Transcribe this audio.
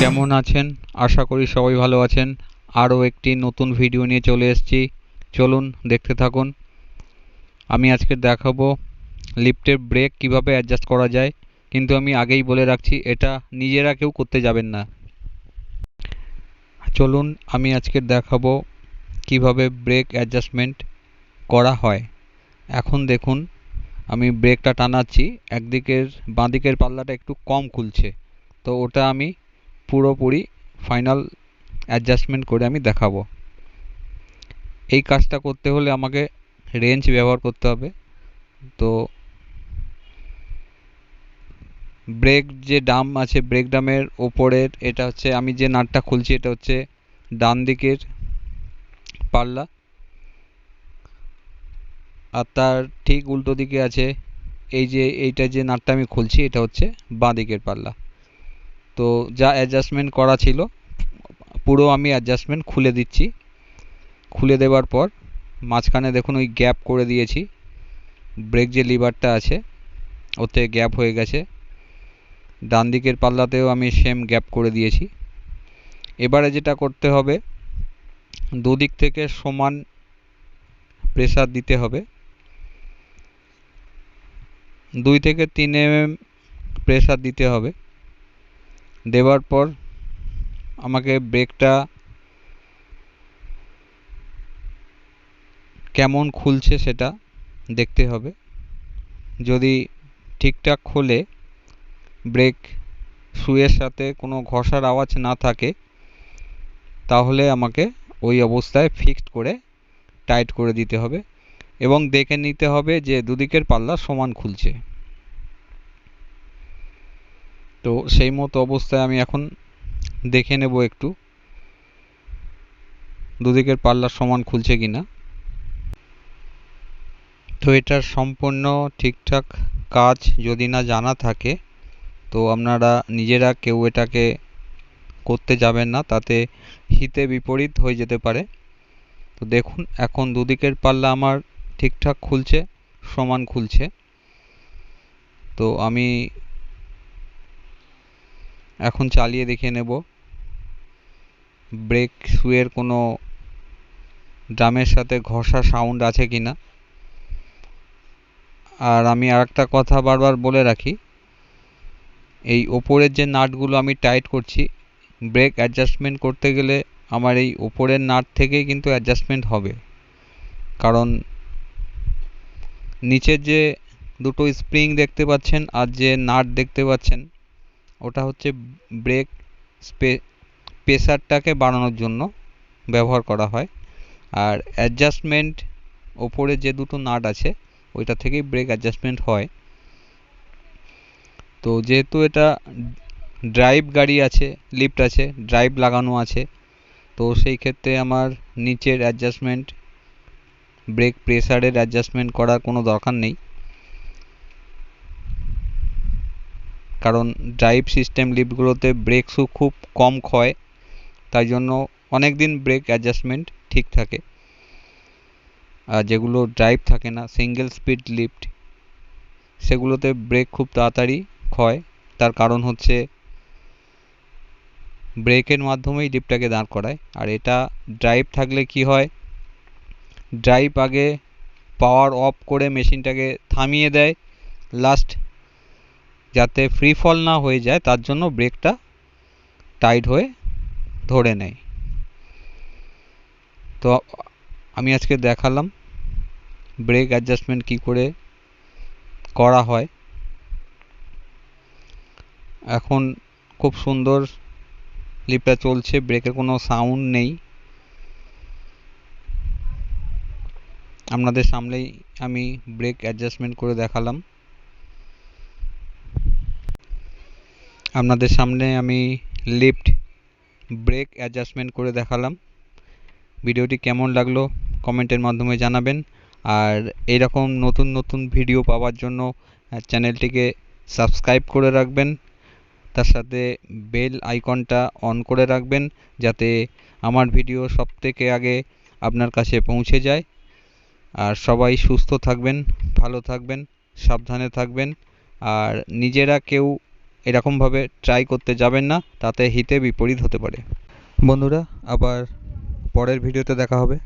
কেমন আছেন? আশা করি সবাই ভালো আছেন। আরও একটি নতুন ভিডিও নিয়ে চলে এসেছি। চলুন দেখতে থাকুন। আমি আজকে দেখাবো লিফটের ব্রেক কিভাবে অ্যাডজাস্ট করা যায়, কিন্তু আমি আগেই বলে রাখছি এটা নিজেরা কেউ করতে যাবেন না। চলুন আমি আজকে দেখাবো কিভাবে ব্রেক অ্যাডজাস্টমেন্ট করা হয়। এখন দেখুন আমি ব্রেকটা টানাচ্ছি, একদিকের বাঁ দিকের পাল্লাটা একটু কম খুলছে, তো ওটা আমি পুরোপুরি ফাইনাল অ্যাডজাস্টমেন্ট করে আমি দেখাবো। এই কাজটা করতে হলে আমাকে রেঞ্চ ব্যবহার করতে হবে। তো ব্রেক যে ডাম আছে, ব্রেক ডামের ওপরের এটা হচ্ছে, আমি যে নাটটা খুলছি এটা হচ্ছে ডান দিকের পাল্লা, আর তার ঠিক উল্টো দিকে আছে এইটা যে নাটটা আমি খুলছি এটা হচ্ছে বাঁ দিকের পাল্লা। তো যা অ্যাডজাস্টমেন্ট করা ছিল পুরো আমি অ্যাডজাস্টমেন্ট খুলে দিচ্ছি। খুলে দেওয়ার পর মাঝখানে দেখুন ওই গ্যাপ করে দিয়েছি, ব্রেক যে লিভারটা আছে ওতে গ্যাপ হয়ে গেছে। ডান দিকের পাল্লাতেও আমি সেম গ্যাপ করে দিয়েছি। এবারে যেটা করতে হবে, দুদিক থেকে সমান প্রেসার দিতে হবে। 2 থেকে 3 mm প্রেসার দিতে হবে। দেওয়ার পর আমাকে ব্রেকটা কেমন খুলছে সেটা দেখতে হবে। যদি ঠিকঠাক খোলে, ব্রেক শুয়ের সাথে কোনো ঘষার আওয়াজ না থাকে, তাহলে আমাকে ওই অবস্থায় ফিক্সড করে টাইট করে দিতে হবে এবং দেখে নিতে হবে যে দুদিকের পাল্লা সমান খুলছে। তো সেই মতো অবস্থায় আমি এখন দেখে নেব একটু দুদিকের পাল্লা সমান খুলছে কিনা। তো এটার সম্পূর্ণ ঠিকঠাক কাজ যদি না জানা থাকে, তো আপনারা নিজেরা কেউ এটাকে করতে যাবেন না, তাতে হিতে বিপরীত হয়ে যেতে পারে। তো দেখুন এখন দুদিকের পাল্লা আমার ঠিকঠাক খুলছে, সমান খুলছে। তো আমি এখন চালিয়ে দেখে নেব ব্রেক শুয়ের কোনো ড্রামের সাথে ঘষা সাউন্ড আছে কিনা। আর আমি আরেকটা কথা বারবার বলে রাখি, এই ওপরের যে নাটগুলো আমি টাইট করছি, ব্রেক অ্যাডজাস্টমেন্ট করতে গেলে আমার এই ওপরের নাট থেকেই কিন্তু অ্যাডজাস্টমেন্ট হবে, কারণ নিচের যে দুটো স্প্রিং দেখতে পাচ্ছেন আর যে নাট দেখতে পাচ্ছেন ওটা হচ্ছে ব্রেক প্রেসারটাকে বাড়ানোর জন্য ব্যবহার করা হয়, আর অ্যাডজাস্টমেন্ট ওপরে যে দুটো নাট আছে ওইটা থেকেই ব্রেক অ্যাডজাস্টমেন্ট হয়। তো যেহেতু এটা ড্রাইভ গাড়ি আছে, লিফট আছে, ড্রাইভ লাগানো আছে, তো সেই ক্ষেত্রে আমার নিচের অ্যাডজাস্টমেন্ট, ব্রেক প্রেসারের অ্যাডজাস্টমেন্ট করার কোনো দরকার নেই, কারণ ড্রাইভ সিস্টেম লিফটগুলোতে ব্রেক শু খুব কম ক্ষয়, তাই জন্য অনেক দিন ব্রেক অ্যাডজাস্টমেন্ট ঠিক থাকে। আর যেগুলো ড্রাইভ থাকে না, সিঙ্গেল স্পিড লিফট, সেগুলোতে ব্রেক খুব তাড়াতাড়ি ক্ষয়। তার কারণ হচ্ছে ব্রেকের মাধ্যমেই লিফটটাকে দাঁড় করায়। আর এটা ড্রাইভ থাকলে কি হয়, ড্রাইভ আগে পাওয়ার অফ করে মেশিনটাকে থামিয়ে দেয়, লাস্ট যাতে ফ্রি ফল না হয়ে যায় তার জন্য ব্রেকটা টাইট হয়ে ধরে নেয়। তো আমি আজকে দেখালাম ব্রেক অ্যাডজাস্টমেন্ট কি করে করা হয়। এখন খুব সুন্দর লিফটটা চলছে, ব্রেকের কোনো সাউন্ড নেই। আপনাদের সামনেই আমি ব্রেক অ্যাডজাস্টমেন্ট করে দেখালাম। আপনাদের সামনে আমি লিফট ব্রেক অ্যাডজাস্টমেন্ট করে দেখালাম। ভিডিওটি কেমন লাগলো কমেন্টের মাধ্যমে জানাবেন, আর এইরকম নতুন নতুন ভিডিও পাওয়ার জন্য চ্যানেলটিকে সাবস্ক্রাইব করে রাখবেন, তার সাথে বেল আইকনটা অন করে রাখবেন যাতে আমার ভিডিও সবথেকে আগে আপনার কাছে পৌঁছে যায়। আর সবাই সুস্থ থাকবেন, ভালো থাকবেন, সাবধানে থাকবেন, আর নিজেরা কেউ এরকমভাবে ট্রাই করতে যাবেন না, তাতে হিতে বিপরীত হতে পারে। বন্ধুরা, আবার পরের ভিডিওতে দেখা হবে।